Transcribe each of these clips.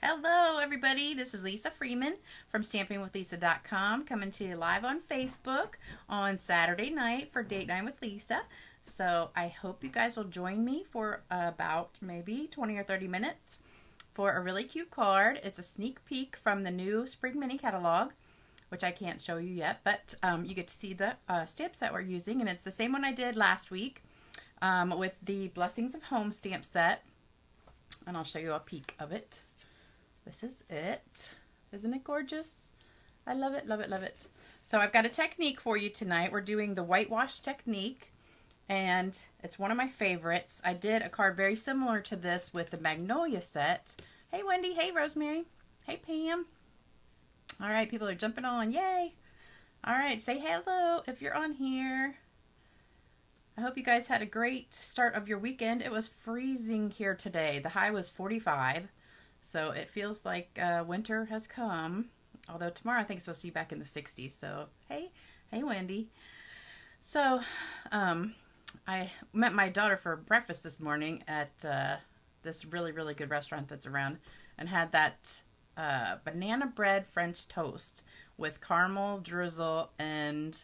Hello everybody, this is Lisa Freeman from stampingwithlisa.com coming to you live on Facebook on Saturday night for Date Night with Lisa. So I hope you guys will join me for about maybe 20 or 30 minutes for a really cute card. It's a sneak peek from the new Spring Mini Catalog, which I can't show you yet, but you get to see the stamps that we're using, and it's the same one I did last week with the Blessings of Home stamp set, and I'll show you a peek of it. This is it. Isn't it gorgeous? I love it, love it, love it. So I've got a technique for you tonight. We're doing the whitewash technique, and it's one of my favorites. I did a card very similar to this with the Magnolia set. Hey Wendy, hey Rosemary, hey Pam. All right, people are jumping on, yay. All right, say hello if you're on here. I hope you guys had a great start of your weekend. It was freezing here today. The high was 45. So it feels like winter has come, although tomorrow I think it's supposed to be back in the 60s. So, hey Wendy. So, I met my daughter for breakfast this morning at this really, really good restaurant that's around, and had that banana bread French toast with caramel drizzle and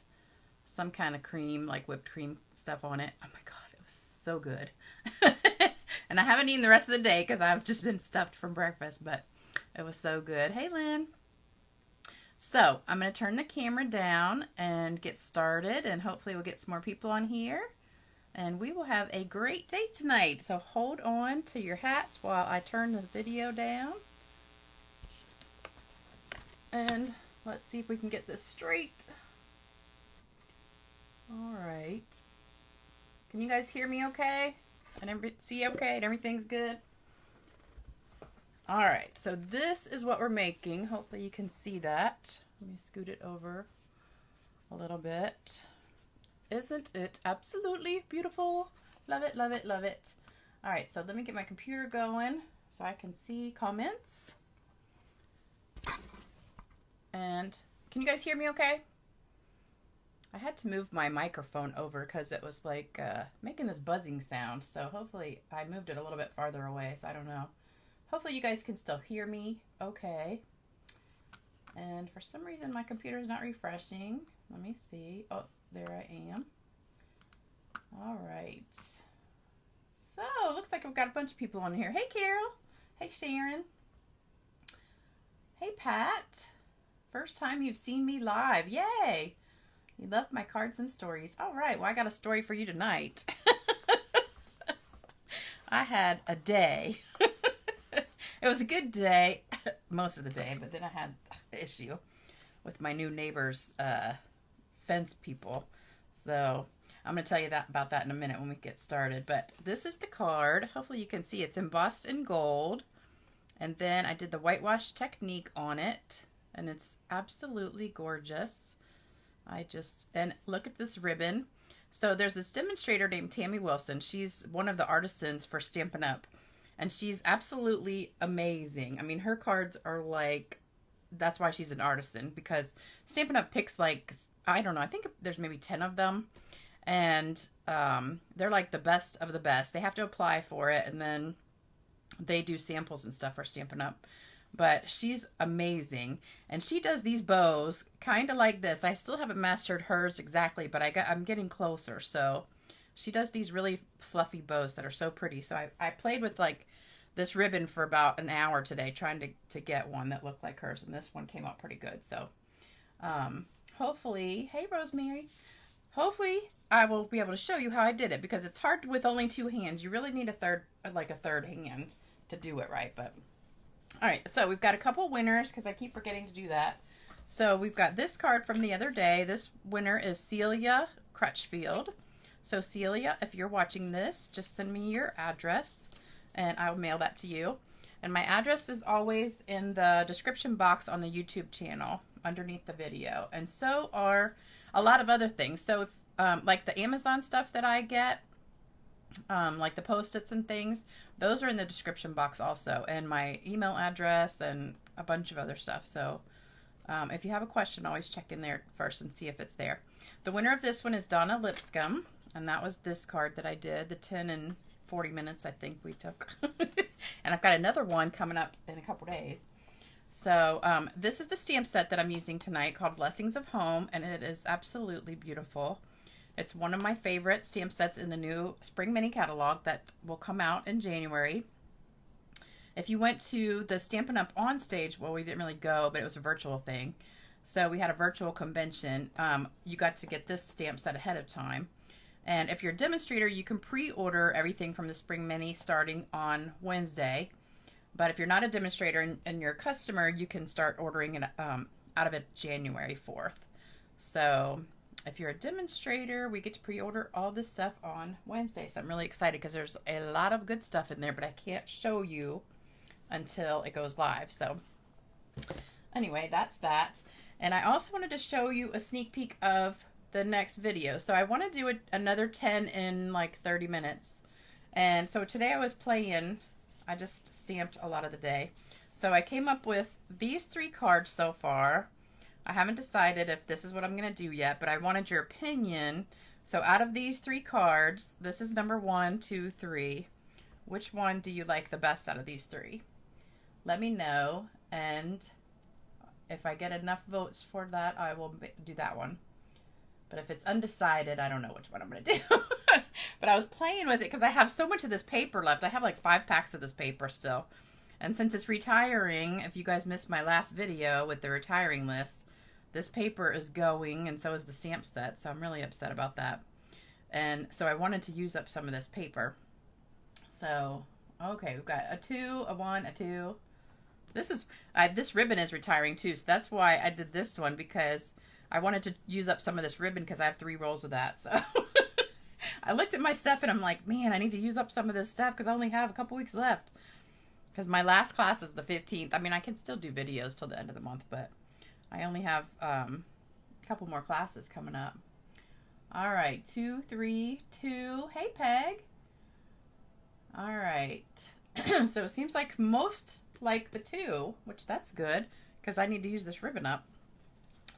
some kind of cream, like whipped cream stuff on it. Oh my God, it was so good. And I haven't eaten the rest of the day because I've just been stuffed from breakfast, but it was so good. Hey, Lynn. So I'm going to turn the camera down and get started, and hopefully we'll get some more people on here, and we will have a great day tonight. So hold on to your hats while I turn this video down. And let's see if we can get this straight. All right. Can you guys hear me okay? And see okay and everything's good? All right, so this is what we're making. Hopefully you can see that. Let me scoot it over a little bit. Isn't it absolutely beautiful? Love it, love it, love it. All right, so let me get my computer going so I can see comments. And can you guys hear me okay? I had to move my microphone over because it was like making this buzzing sound. So hopefully I moved it a little bit farther away. So I don't know. Hopefully you guys can still hear me okay. And for some reason my computer is not refreshing. Let me see. Oh, there I am. All right. So looks like we've got a bunch of people on here. Hey Carol. Hey Sharon. Hey Pat. First time you've seen me live. Yay. You love my cards and stories. All right, well, I got a story for you tonight. I had a day. It was a good day, most of the day, but then I had an issue with my new neighbor's fence people. So I'm going to tell you about that in a minute when we get started. But this is the card. Hopefully you can see it's embossed in gold. And then I did the whitewash technique on it, and it's absolutely gorgeous. And look at this ribbon. So there's this demonstrator named Tammy Wilson. She's one of the artisans for Stampin' Up, and she's absolutely amazing. I mean, her cards are like, that's why she's an artisan, because Stampin' Up picks like, I don't know, I think there's maybe 10 of them, and they're like the best of the best. They have to apply for it, and then they do samples and stuff for Stampin' Up. But she's amazing, and she does these bows kind of like this. I still haven't mastered hers exactly, but I'm getting closer. So she does these really fluffy bows that are so pretty. So I played with like this ribbon for about an hour today trying to get one that looked like hers, and this one came out pretty good. So hopefully, hey Rosemary, hopefully I will be able to show you how I did it, because it's hard with only two hands. You really need a third hand to do it right. But all right, so we've got a couple winners because I keep forgetting to do that. So we've got this card from the other day. This winner is Celia Crutchfield. So Celia, if you're watching this, just send me your address and I'll mail that to you. And my address is always in the description box on the YouTube channel underneath the video. And so are a lot of other things. So if, like the Amazon stuff that I get, like the Post-its and things, those are in the description box also, and my email address and a bunch of other stuff. So if you have a question, always check in there first and see if it's there. The winner of this one is Donna Lipscomb, and that was this card that I did, the 10 and 40 minutes I think we took. And I've got another one coming up in a couple days. So this is the stamp set that I'm using tonight called Blessings of Home, and it is absolutely beautiful. It's one of my favorite stamp sets in the new Spring Mini catalog that will come out in January. If you went to the Stampin' Up! On stage, well, we didn't really go, but it was a virtual thing. So we had a virtual convention. You got to get this stamp set ahead of time. And if you're a demonstrator, you can pre-order everything from the Spring Mini starting on Wednesday. But if you're not a demonstrator and you're a customer, you can start ordering it out of it January 4th. So if you're a demonstrator, we get to pre-order all this stuff on Wednesday. So I'm really excited because there's a lot of good stuff in there, but I can't show you until it goes live. So anyway, that's that. And I also wanted to show you a sneak peek of the next video. So I want to do another 10 in like 30 minutes. And so today I was playing, I just stamped a lot of the day. So I came up with these 3 cards so far. I haven't decided if this is what I'm going to do yet, but I wanted your opinion. So out of these 3 cards, this is number 1, 2, 3. Which one do you like the best out of these 3? Let me know, and if I get enough votes for that, I will do that one. But if it's undecided, I don't know which one I'm going to do. But I was playing with it because I have so much of this paper left. I have like 5 packs of this paper still. And since it's retiring, if you guys missed my last video with the retiring list, this paper is going, and so is the stamp set. So I'm really upset about that. And so I wanted to use up some of this paper. So, okay, we've got a 2, a 1, a 2. This ribbon is retiring too, so that's why I did this one, because I wanted to use up some of this ribbon because I have 3 rolls of that. So I looked at my stuff and I'm like, man, I need to use up some of this stuff because I only have a couple weeks left. Because my last class is the 15th. I mean, I can still do videos till the end of the month, but I only have a couple more classes coming up. All right, 2, 3, 2. Hey, Peg. All right. So it seems like most like the 2, which that's good because I need to use this ribbon up.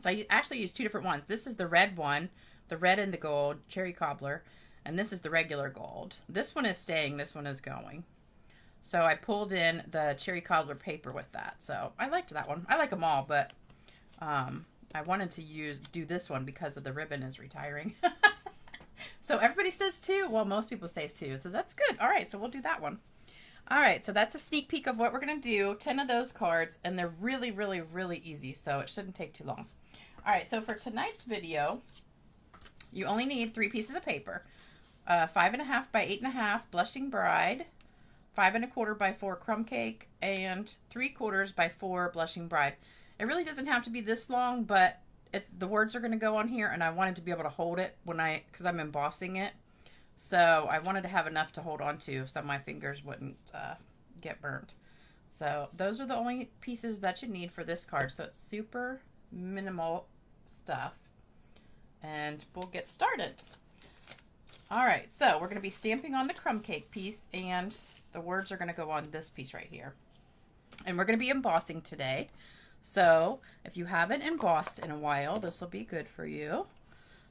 So I actually used 2 different ones. This is the red one, the red and the gold, cherry cobbler, and this is the regular gold. This one is staying, this one is going. So I pulled in the cherry cobbler paper with that. So I liked that one. I like them all, but I wanted to do this one because of the ribbon is retiring. So everybody says 2. Well, most people say 2. So that's good. All right, so we'll do that one. All right, so that's a sneak peek of what we're going to do. 10 of those cards, and they're really, really, really easy, so it shouldn't take too long. All right, so for tonight's video, you only need 3 pieces of paper. 5.5 by 8.5 Blushing Bride, 5.25 by 4 Crumb Cake, and 3/4 by 4 Blushing Bride. It really doesn't have to be this long, but the words are going to go on here, and I wanted to be able to hold it because I'm embossing it. So I wanted to have enough to hold on to so my fingers wouldn't get burnt. So those are the only pieces that you need for this card. So it's super minimal stuff. And we'll get started. All right, so we're going to be stamping on the crumb cake piece, and the words are going to go on this piece right here. And we're going to be embossing today. So if you haven't embossed in a while, this will be good for you.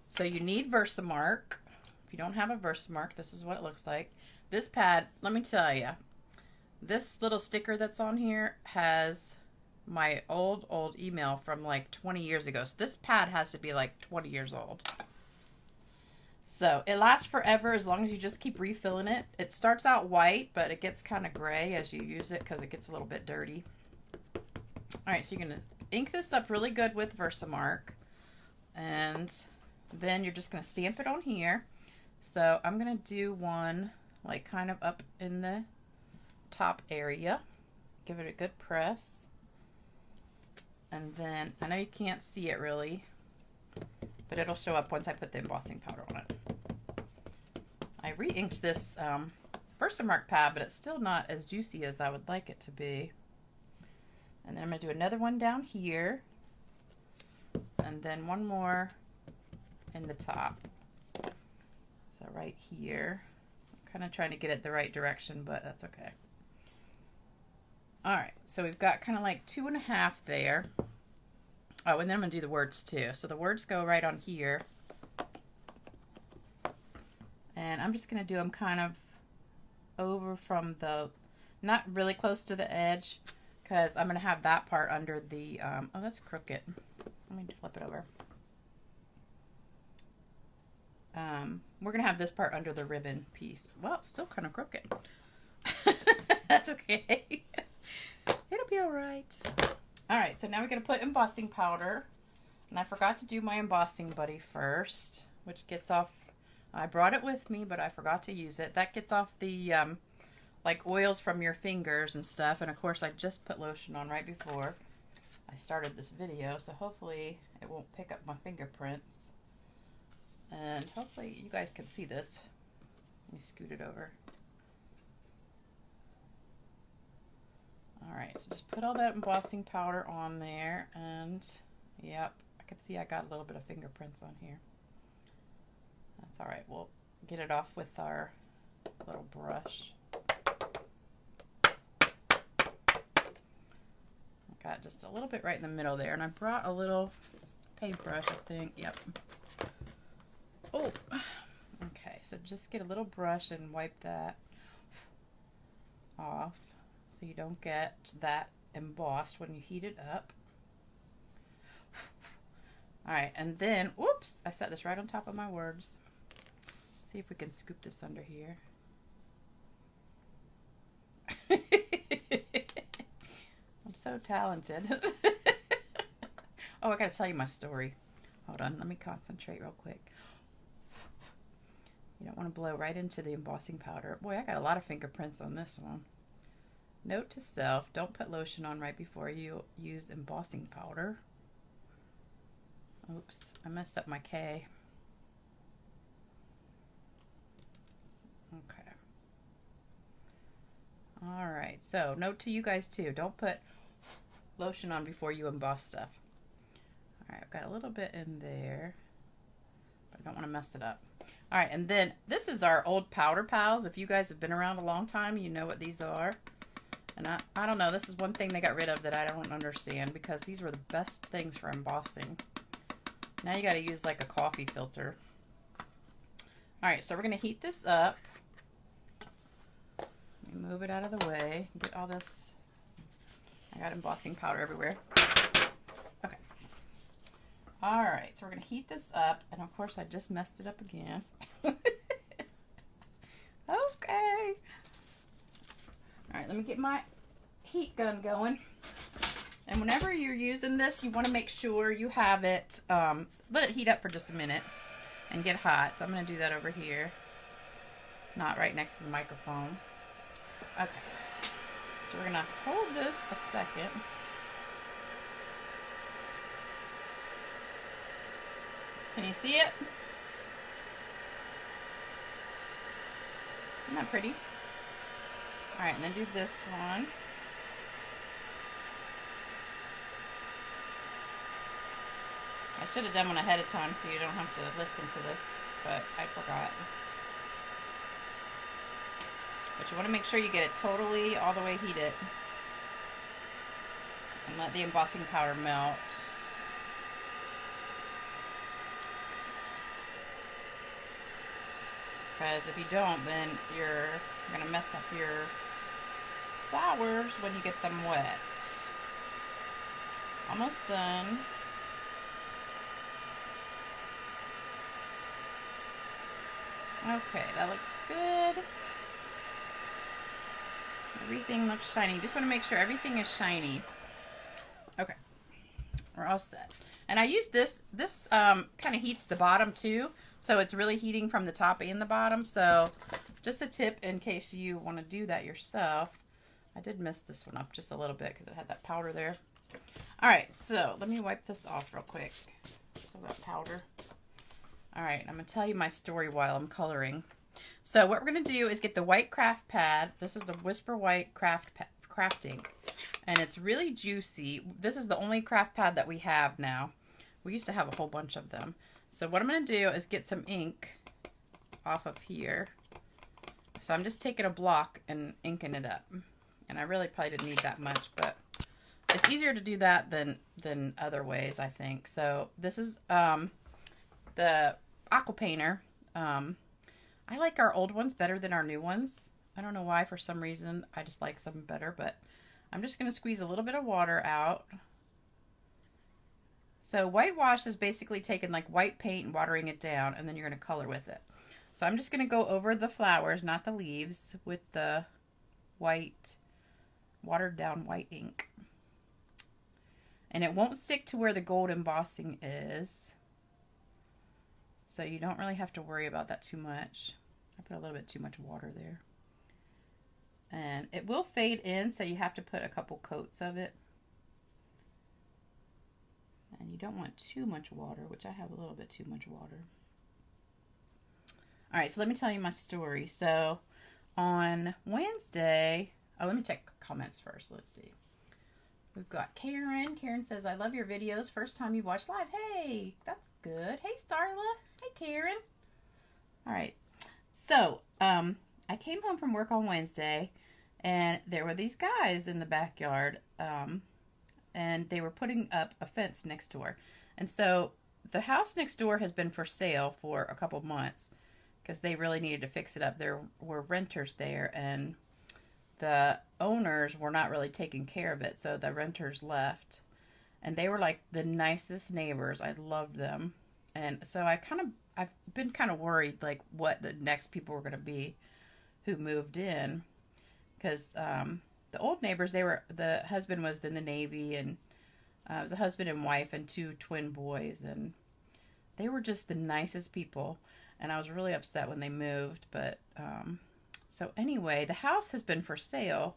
So you need Versamark. If you don't have a Versamark, this is what it looks like. This pad, let me tell you, this little sticker that's on here has my old email from like 20 years ago. So this pad has to be like 20 years old. So it lasts forever as long as you just keep refilling it. It starts out white, but it gets kind of gray as you use it because it gets a little bit dirty. All right, so you're going to ink this up really good with Versamark. And then you're just going to stamp it on here. So I'm going to do one like kind of up in the top area. Give it a good press. And then, I know you can't see it really, but it'll show up once I put the embossing powder on it. I re-inked this Versamark pad, but it's still not as juicy as I would like it to be. And then I'm going to do another one down here. And then one more in the top. So right here. I'm kind of trying to get it the right direction, but that's okay. All right, so we've got kind of like 2.5 there. Oh, and then I'm going to do the words too. So the words go right on here. And I'm just going to do them kind of over from the not really close to the edge, because I'm going to have that part under the, oh, that's crooked. Let me flip it over. We're going to have this part under the ribbon piece. Well, it's still kind of crooked. That's okay. It'll be all right. All right, so now we're going to put embossing powder. And I forgot to do my embossing buddy first, which gets off, I brought it with me, but I forgot to use it. That gets off the, like, oils from your fingers and stuff. And, of course, I just put lotion on right before I started this video, so hopefully it won't pick up my fingerprints. And hopefully you guys can see this. Let me scoot it over. Alright, so just put all that embossing powder on there, and yep, I can see I got a little bit of fingerprints on here. That's alright, we'll get it off with our little brush. Got just a little bit right in the middle there, and I brought a little paintbrush, I think. Yep. Oh, okay, so just get a little brush and wipe that off so you don't get that embossed when you heat it up. Alright, and then, whoops, I set this right on top of my words. See if we can scoop this under here. I'm so talented. Oh, I gotta tell you my story. Hold on, let me concentrate real quick. You don't want to blow right into the embossing powder. Boy, I got a lot of fingerprints on this one. Note to self, don't put lotion on right before you use embossing powder. Oops, I messed up my K. Okay. Alright, so note to you guys too, don't put lotion on before you emboss stuff. Alright, I've got a little bit in there, but I don't want to mess it up. Alright, and then this is our old powder pals. If you guys have been around a long time, you know what these are. And I don't know, this is one thing they got rid of that I don't understand, because these were the best things for embossing. Now you got to use like a coffee filter. Alright, so we're going to heat this up. Move it out of the way. Get all this. I got embossing powder everywhere. Okay. Alright, so we're going to heat this up. And of course I just messed it up again. Okay. Alright, let me get my heat gun going. And whenever you're using this, you want to make sure you have it, let it heat up for just a minute and get hot. So I'm going to do that over here. Not right next to the microphone. Okay. So we're going to hold this a second. Can you see it? Isn't that pretty? Alright, and then do this one. I should have done one ahead of time so you don't have to listen to this, but I forgot. But you want to make sure you get it totally all the way heated. And let the embossing powder melt. Because if you don't, then you're going to mess up your flowers when you get them wet. Almost done. Okay, that looks good. Everything looks shiny. You just want to make sure everything is shiny. Okay, we're all set. And I use this kind of heats the bottom too. So it's really heating from the top and the bottom. So just a tip in case you want to do that yourself. I did mess this one up just a little bit because it had that powder there. Alright, so let me wipe this off real quick. Still got powder. Alright, I'm going to tell you my story while I'm coloring. So what we're going to do is get the white craft pad. This is the Whisper White craft ink. And it's really juicy. This is the only craft pad that we have now. We used to have a whole bunch of them. So what I'm going to do is get some ink off of here. So I'm just taking a block and inking it up. And I really probably didn't need that much, but it's easier to do that than other ways, I think. So this is the aqua painter. I like our old ones better than our new ones. I don't know why, for some reason, I just like them better, but I'm just going to squeeze a little bit of water out. So whitewash is basically taking like white paint and watering it down, and then you're going to color with it. So I'm just going to go over the flowers, not the leaves, with the white, watered down white ink. And it won't stick to where the gold embossing is. So you don't really have to worry about that too much. I put a little bit too much water there. And it will fade in, so you have to put a couple coats of it. And you don't want too much water, which I have a little bit too much water. All right, so let me tell you my story. So on Wednesday, let me check comments first. Let's see. We've got Karen. Karen says, I love your videos. First time you watched live. Hey, that's good. Hey, Starla. Hey, Karen. All right. So I came home from work on Wednesday, and there were these guys in the backyard, and they were putting up a fence next door. And so the house next door has been for sale for a couple months because they really needed to fix it up. There were renters there, and the owners were not really taking care of it, so the renters left. And they were like the nicest neighbors. I loved them. And so I've been kind of worried like what the next people were going to be who moved in, because the old neighbors, the husband was in the Navy, and it was a husband and wife and 2 twin boys, and they were just the nicest people. And I was really upset when they moved, but so anyway, the house has been for sale,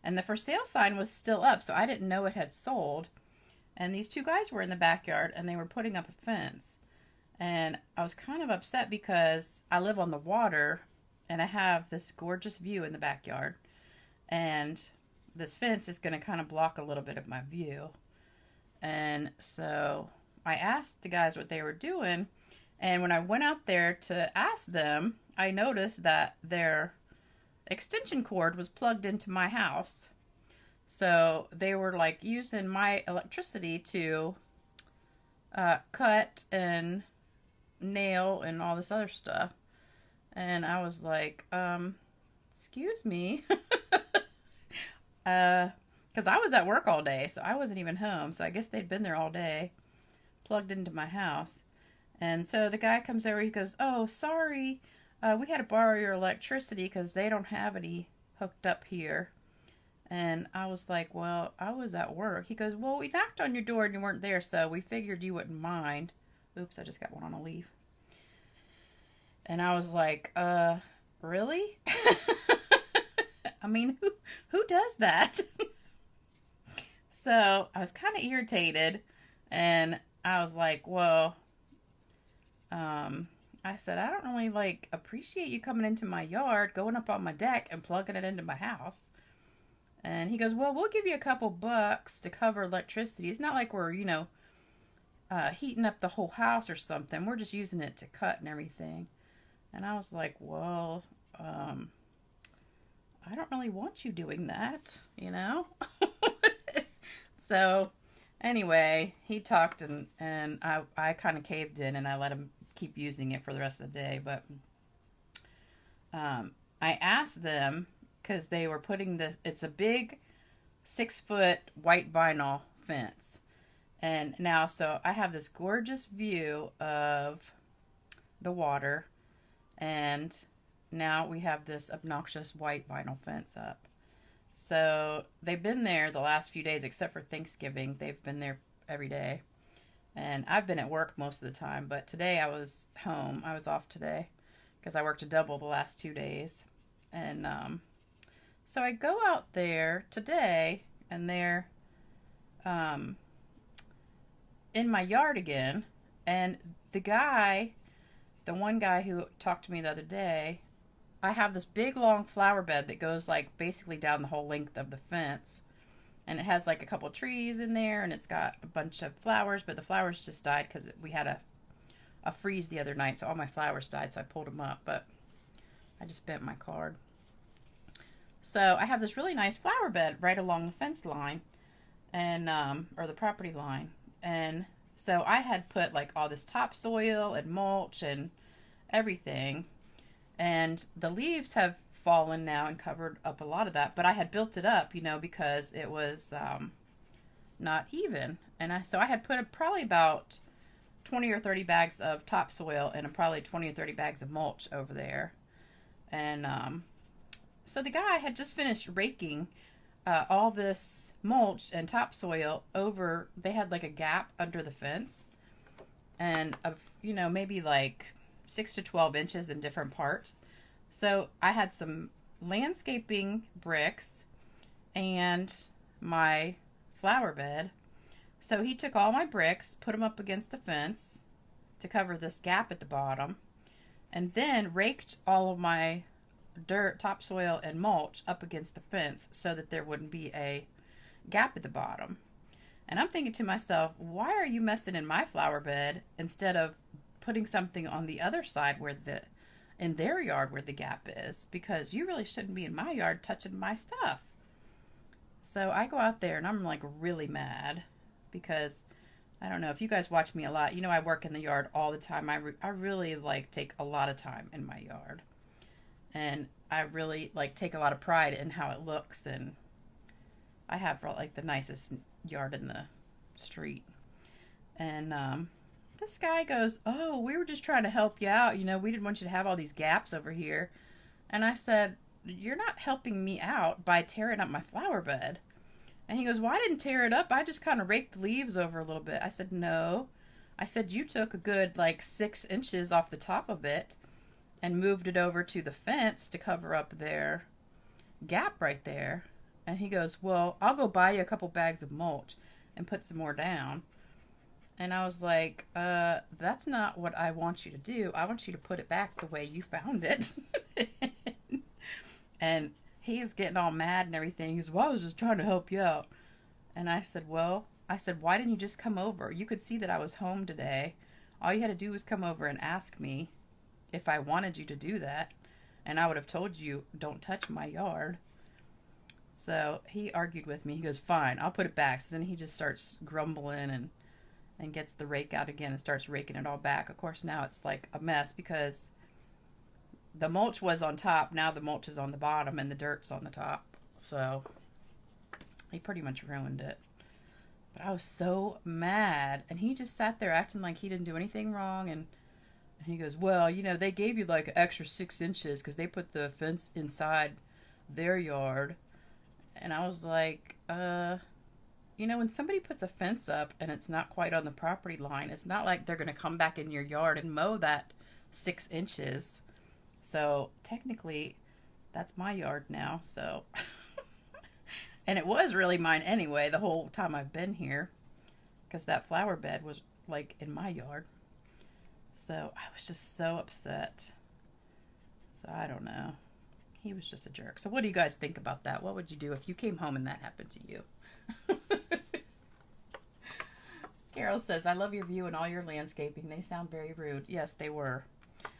and the for sale sign was still up, so I didn't know it had sold. And these 2 guys were in the backyard, and they were putting up a fence. And I was kind of upset because I live on the water, and I have this gorgeous view in the backyard. And this fence is going to kind of block a little bit of my view. And so I asked the guys what they were doing. And when I went out there to ask them, I noticed that their extension cord was plugged into my house. So they were like using my electricity to cut and nail and all this other stuff. And I was like, excuse me. Because I was at work all day, so I wasn't even home. So I guess they'd been there all day, plugged into my house. And so the guy comes over, he goes, oh, sorry, we had to borrow your electricity because they don't have any hooked up here. And I was like, well, I was at work. He goes, well, we knocked on your door and you weren't there, so we figured you wouldn't mind. Oops, I just got one on a leaf. And I was like, really? I mean, who does that? So I was kind of irritated, and I was like, well, I said, I don't really like appreciate you coming into my yard, going up on my deck and plugging it into my house. And he goes, well, we'll give you a couple bucks to cover electricity. It's not like we're, heating up the whole house or something. We're just using it to cut and everything. And I was like, well, I don't really want you doing that, So anyway, he talked, and I kind of caved in, and I let him keep using it for the rest of the day. But I asked them, because they were putting this, it's a big 6-foot white vinyl fence. And now, so I have this gorgeous view of the water, and now we have this obnoxious white vinyl fence up. So they've been there the last few days, except for Thanksgiving. They've been there every day. And I've been at work most of the time, but today I was home. I was off today because I worked a double the last 2 days. And so I go out there today, and they're in my yard again. And the one guy who talked to me the other day, I have this big long flower bed that goes like basically down the whole length of the fence. And it has like a couple trees in there, and it's got a bunch of flowers, but the flowers just died because we had a freeze the other night, so all my flowers died, so I pulled them up, but I just bent my card. So I have this really nice flower bed right along the fence line, and or the property line. And so I had put like all this topsoil and mulch and everything, and the leaves have fallen now and covered up a lot of that. But I had built it up, you know, because it was not even. And so I had put probably about 20 or 30 bags of topsoil and probably 20 or 30 bags of mulch over there. And so the guy had just finished raking all this mulch and topsoil over. They had like a gap under the fence, and of, you know, maybe like 6 to 12 inches in different parts. So I had some landscaping bricks and my flower bed. So he took all my bricks, put them up against the fence to cover this gap at the bottom, and then raked all of my dirt, topsoil, and mulch up against the fence so that there wouldn't be a gap at the bottom. And I'm thinking to myself, why are you messing in my flower bed instead of putting something on the other side where in their yard where the gap is? Because you really shouldn't be in my yard touching my stuff. So I go out there and I'm like really mad because I don't know if you guys watch me a lot. You know, I work in the yard all the time. I really like take a lot of time in my yard. And I really like take a lot of pride in how it looks, and I have like the nicest yard in the street. And this guy goes, "Oh, we were just trying to help you out. You know, we didn't want you to have all these gaps over here." And I said, "You're not helping me out by tearing up my flower bed." And he goes, "Well, I didn't tear it up. I just kind of raked the leaves over a little bit." I said, "No." I said, "You took a good like 6 inches off the top of it and moved it over to the fence to cover up their gap right there." And he goes, "Well, I'll go buy you a couple bags of mulch and put some more down." And I was like, that's not what I want you to do. I want you to put it back the way you found it. And he's getting all mad and everything. He goes, "Well, I was just trying to help you out." And I said, "Why didn't you just come over? You could see that I was home today. All you had to do was come over and ask me if I wanted you to do that, and I would have told you, don't touch my yard." So he argued with me. He goes, "Fine, I'll put it back." So then he just starts grumbling and gets the rake out again and starts raking it all back. Of course, now it's like a mess because the mulch was on top. Now the mulch is on the bottom and the dirt's on the top. So he pretty much ruined it. But I was so mad. And he just sat there acting like he didn't do anything wrong. And he goes, "Well, you know, they gave you like an extra 6 inches because they put the fence inside their yard." And I was like, you know, when somebody puts a fence up and it's not quite on the property line, it's not like they're going to come back in your yard and mow that 6 inches. So technically, that's my yard now. So, and it was really mine anyway the whole time I've been here because that flower bed was like in my yard. So I was just so upset. So I don't know. He was just a jerk. So what do you guys think about that? What would you do if you came home and that happened to you? Carol says, "I love your view and all your landscaping. They sound very rude." Yes, they were.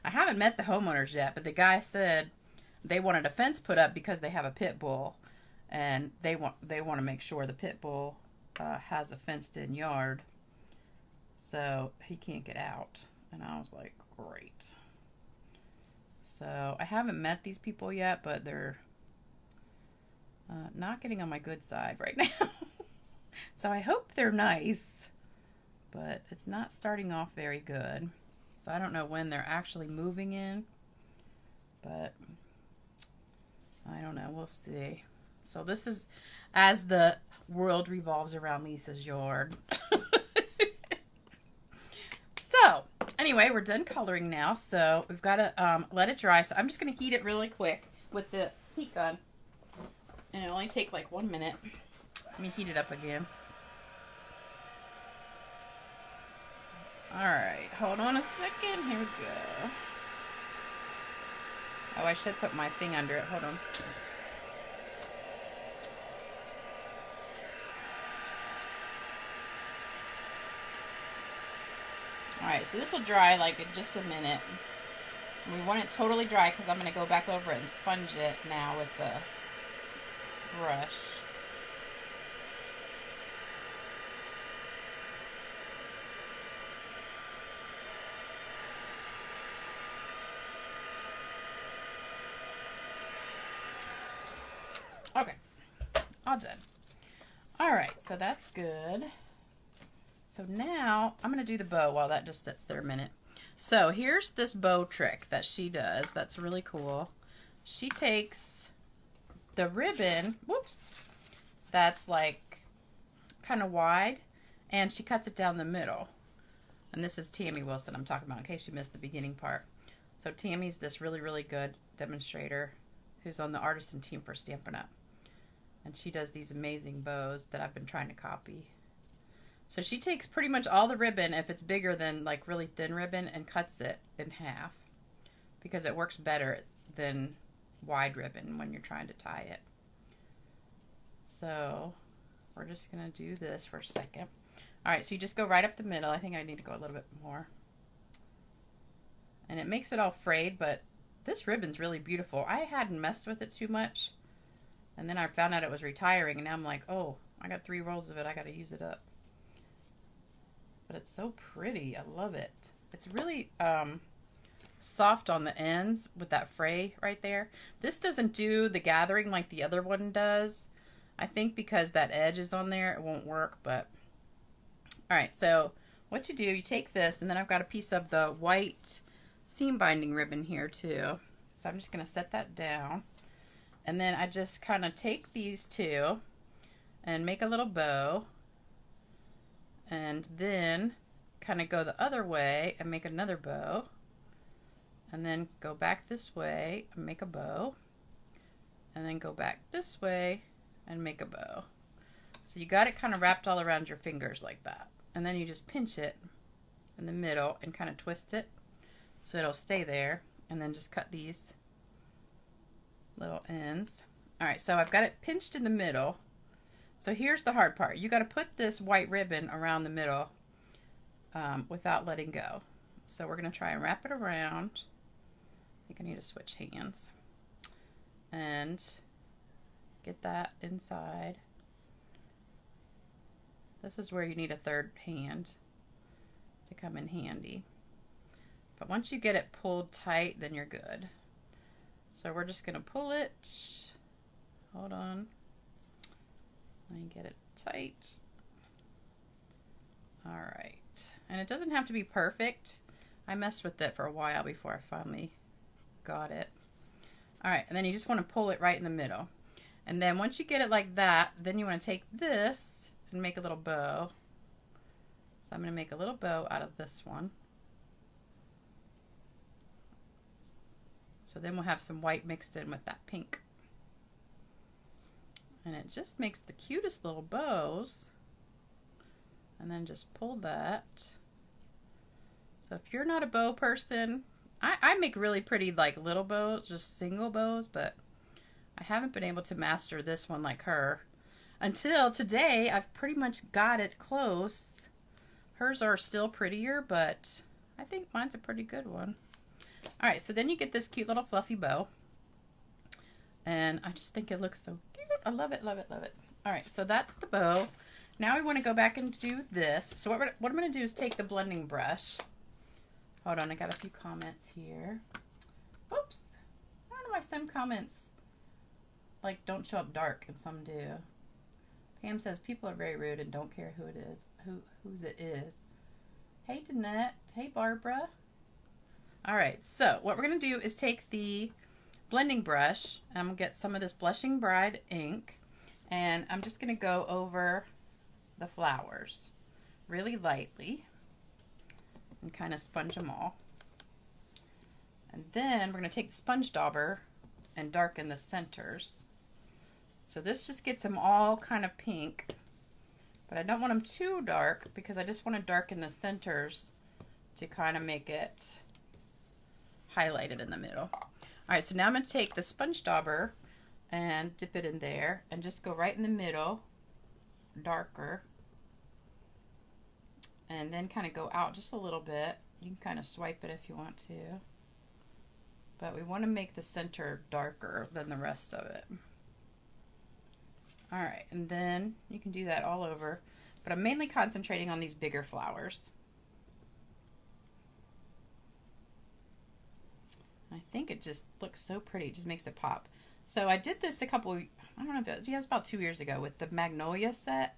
I haven't met the homeowners yet, but the guy said they wanted a fence put up because they have a pit bull, and they want to make sure the pit bull has a fenced-in yard, so he can't get out. And I was like, great. So I haven't met these people yet, but they're not getting on my good side right now. So I hope they're nice, but it's not starting off very good. So I don't know when they're actually moving in, but I don't know. We'll see. So this is as the world revolves around Lisa's yard. So anyway, we're done coloring now. So we've got to let it dry. So I'm just going to heat it really quick with the heat gun. And it'll only take like 1 minute. Let me heat it up again. Alright, hold on a second. Here we go. Oh, I should put my thing under it. Hold on. Alright, so this will dry like in just a minute. And we want it totally dry because I'm going to go back over it and sponge it now with the brush. Okay, all done. All right, so that's good. So now I'm going to do the bow while that just sits there a minute. So here's this bow trick that she does that's really cool. She takes the ribbon, whoops, that's like kind of wide, and she cuts it down the middle. And this is Tammy Wilson I'm talking about, in case you missed the beginning part. So Tammy's this really, really good demonstrator who's on the artisan team for Stampin' Up. And she does these amazing bows that I've been trying to copy. So she takes pretty much all the ribbon, if it's bigger than like really thin ribbon, and cuts it in half because it works better than wide ribbon when you're trying to tie it. So we're just going to do this for a second. All right, so you just go right up the middle. I think I need to go a little bit more. And it makes it all frayed, but this ribbon's really beautiful. I hadn't messed with it too much, and then I found out it was retiring, and now I'm like, oh, I got 3 rolls of it. I got to use it up. But it's so pretty. I love it. It's really soft on the ends with that fray right there. This doesn't do the gathering like the other one does. I think because that edge is on there, it won't work, but all right, so what you do, you take this, and then I've got a piece of the white seam binding ribbon here too. So I'm just going to set that down, and then I just kind of take these two and make a little bow, and then kind of go the other way and make another bow, and then go back this way and make a bow, and then go back this way and make a bow. So you got it kind of wrapped all around your fingers like that, and then you just pinch it in the middle and kind of twist it so it'll stay there, and then just cut these little ends. All right, so I've got it pinched in the middle. So here's the hard part. You got to put this white ribbon around the middle without letting go. So we're going to try and wrap it around. I think I need to switch hands and get that inside. This is where you need a third hand to come in handy. But once you get it pulled tight, then you're good. So we're just going to pull it. Hold on. Let me get it tight. All right. And it doesn't have to be perfect. I messed with it for a while before I finally got it. All right, and then you just want to pull it right in the middle. And then once you get it like that, then you want to take this and make a little bow. So I'm going to make a little bow out of this one. So then we'll have some white mixed in with that pink. And it just makes the cutest little bows. And then just pull that. So if you're not a bow person, I make really pretty like little bows, just single bows, but I haven't been able to master this one like her. Until today, I've pretty much got it close. Hers are still prettier, but I think mine's a pretty good one. All right, so then you get this cute little fluffy bow. And I just think it looks so cute. I love it, love it, love it. All right, so that's the bow. Now we want to go back and do this. So what I'm going to do is take the blending brush. Hold on, I got a few comments here. Oops. I don't know why some comments like don't show up dark and some do. Pam says people are very rude and don't care who it is, whose it is. Hey Danette. Hey Barbara. All right, so what we're going to do is take the blending brush, and I'm going to get some of this Blushing Bride ink, and I'm just going to go over the flowers really lightly and kind of sponge them all. And then we're going to take the sponge dauber and darken the centers. So this just gets them all kind of pink, but I don't want them too dark because I just want to darken the centers to kind of make it highlighted in the middle. All right, so now I'm going to take the sponge dauber and dip it in there and just go right in the middle, darker, and then kind of go out just a little bit. You can kind of swipe it if you want to, but we want to make the center darker than the rest of it. All right, and then you can do that all over, but I'm mainly concentrating on these bigger flowers. I think it just looks so pretty. It just makes it pop. So I did this I don't know if it was, yeah, it's about 2 years ago with the Magnolia set.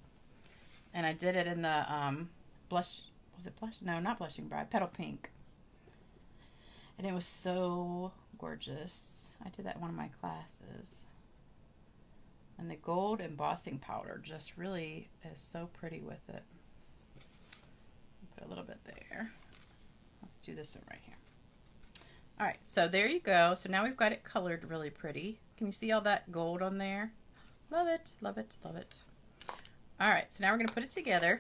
And I did it in the blush, was it blush? No, not Blushing Bride, Petal Pink. And it was so gorgeous. I did that in one of my classes. And the gold embossing powder just really is so pretty with it. Put a little bit there. Let's do this one right here. All right, so there you go. So now we've got it colored really pretty. Can you see all that gold on there? Love it, love it, love it. All right, so now we're gonna put it together.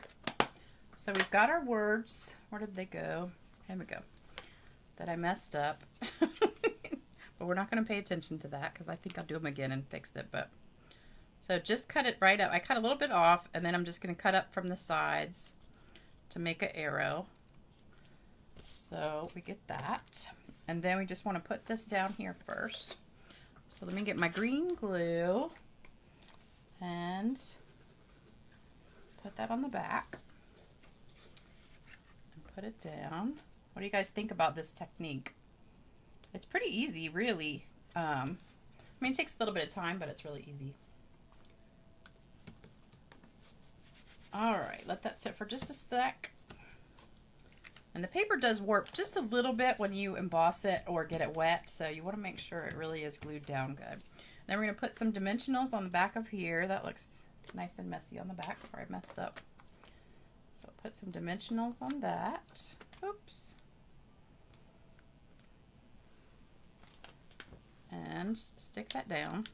So we've got our words. Where did they go? There we go. That I messed up. But we're not gonna pay attention to that because I think I'll do them again and fix it. But so just cut it right up. I cut a little bit off and then I'm just gonna cut up from the sides to make an arrow. So we get that. And then we just want to put this down here first. So let me get my green glue and put that on the back and put it down. What do you guys think about this technique? It's pretty easy, really. I mean, it takes a little bit of time, but it's really easy. All right, let that sit for just a sec. And the paper does warp just a little bit when you emboss it or get it wet, so you want to make sure it really is glued down good. Then we're going to put some dimensionals on the back of here. That looks nice and messy on the back before I messed up. So put some dimensionals on that. Oops. And stick that down.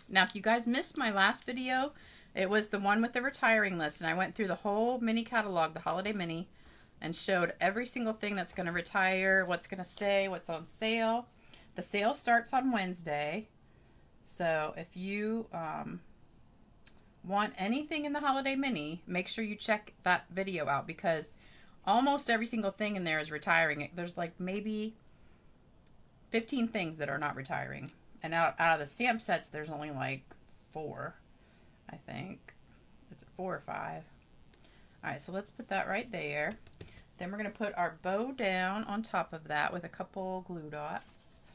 Now, if you guys missed my last video, it was the one with the retiring list, and I went through the whole mini catalog, the holiday mini, and showed every single thing that's going to retire, what's going to stay, what's on sale. The sale starts on Wednesday. So if you want anything in the holiday mini, make sure you check that video out because almost every single thing in there is retiring. There's like maybe 15 things that are not retiring. And out of the stamp sets, there's only like 4, I think. It's 4 or 5. All right, so let's put that right there. Then we're going to put our bow down on top of that with a couple glue dots.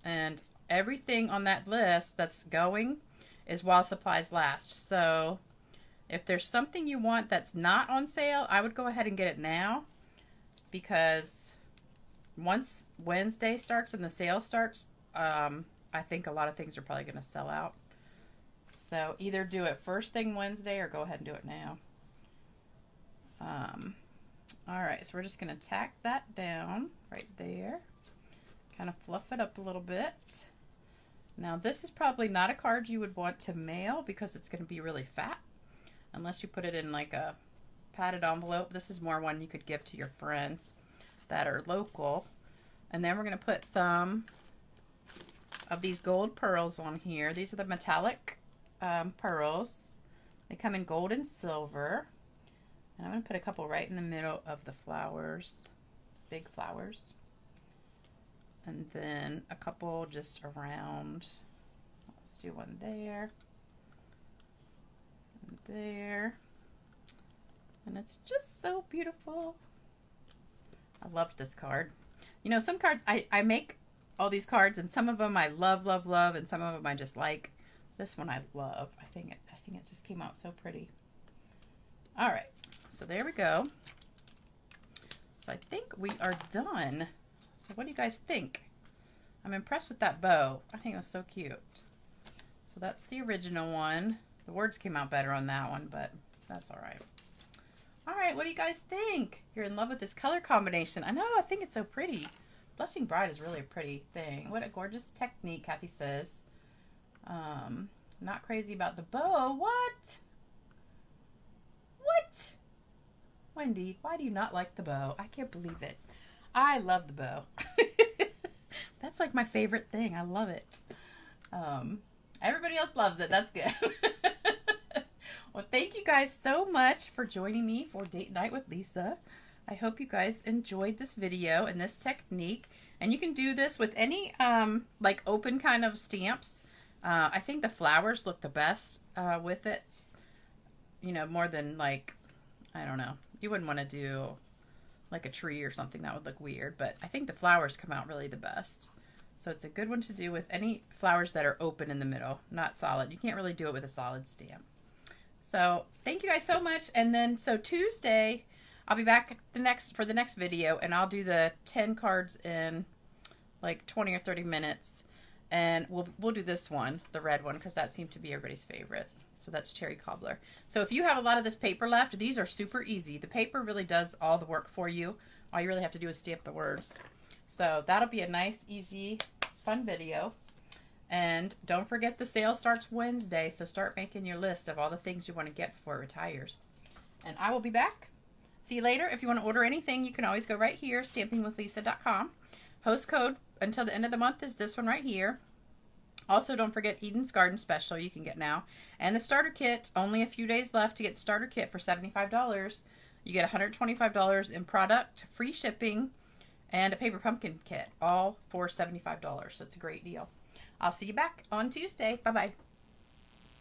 And everything on that list that's going is while supplies last. So if there's something you want that's not on sale, I would go ahead and get it now because once Wednesday starts and the sale starts, I think a lot of things are probably going to sell out. So either do it first thing Wednesday or go ahead and do it now. All right, so we're just going to tack that down right there. Kind of fluff it up a little bit. Now this is probably not a card you would want to mail because it's going to be really fat. Unless you put it in like a padded envelope. This is more one you could give to your friends that are local. And then we're going to put some of these gold pearls on here. These are the metallic pearls. They come in gold and silver. And I'm going to put a couple right in the middle of the flowers, big flowers. And then a couple just around. Let's do one there. And there. And it's just so beautiful. I loved this card. You know, some cards, I make all these cards and some of them I love, love, love. And some of them I just like. This one I love. I think it just came out so pretty. All right. So there we go. So I think we are done. So what do you guys think? I'm impressed with that bow. I think that's so cute. So that's the original one. The words came out better on that one, but that's all right. All right, what do you guys think? You're in love with this color combination. I know, I think it's so pretty. Blushing Bride is really a pretty thing. What a gorgeous technique, Kathy says. Not crazy about the bow. What? What? Wendy, why do you not like the bow? I can't believe it. I love the bow. That's like my favorite thing. I love it. Everybody else loves it. That's good. Well, thank you guys so much for joining me for Date Night with Lisa. I hope you guys enjoyed this video and this technique. And you can do this with any like open kind of stamps. I think the flowers look the best with it. You know, more than like, I don't know. You wouldn't want to do like a tree or something. That would look weird. But I think the flowers come out really the best. So it's a good one to do with any flowers that are open in the middle, not solid. You can't really do it with a solid stamp. So thank you guys so much. And then so Tuesday, I'll be back for the next video, and I'll do the 10 cards in like 20 or 30 minutes. And we'll do this one, the red one, because that seemed to be everybody's favorite. So that's Cherry Cobbler. So if you have a lot of this paper left, these are super easy. The paper really does all the work for you. All you really have to do is stamp the words. So that'll be a nice, easy, fun video. And don't forget the sale starts Wednesday, so start making your list of all the things you want to get before it retires. And I will be back. See you later. If you want to order anything, you can always go right here, stampingwithlisa.com. Post code until the end of the month is this one right here. Also, don't forget Eden's Garden Special you can get now. And the starter kit, only a few days left to get the starter kit for $75. You get $125 in product, free shipping, and a paper pumpkin kit, all for $75. So it's a great deal. I'll see you back on Tuesday. Bye-bye.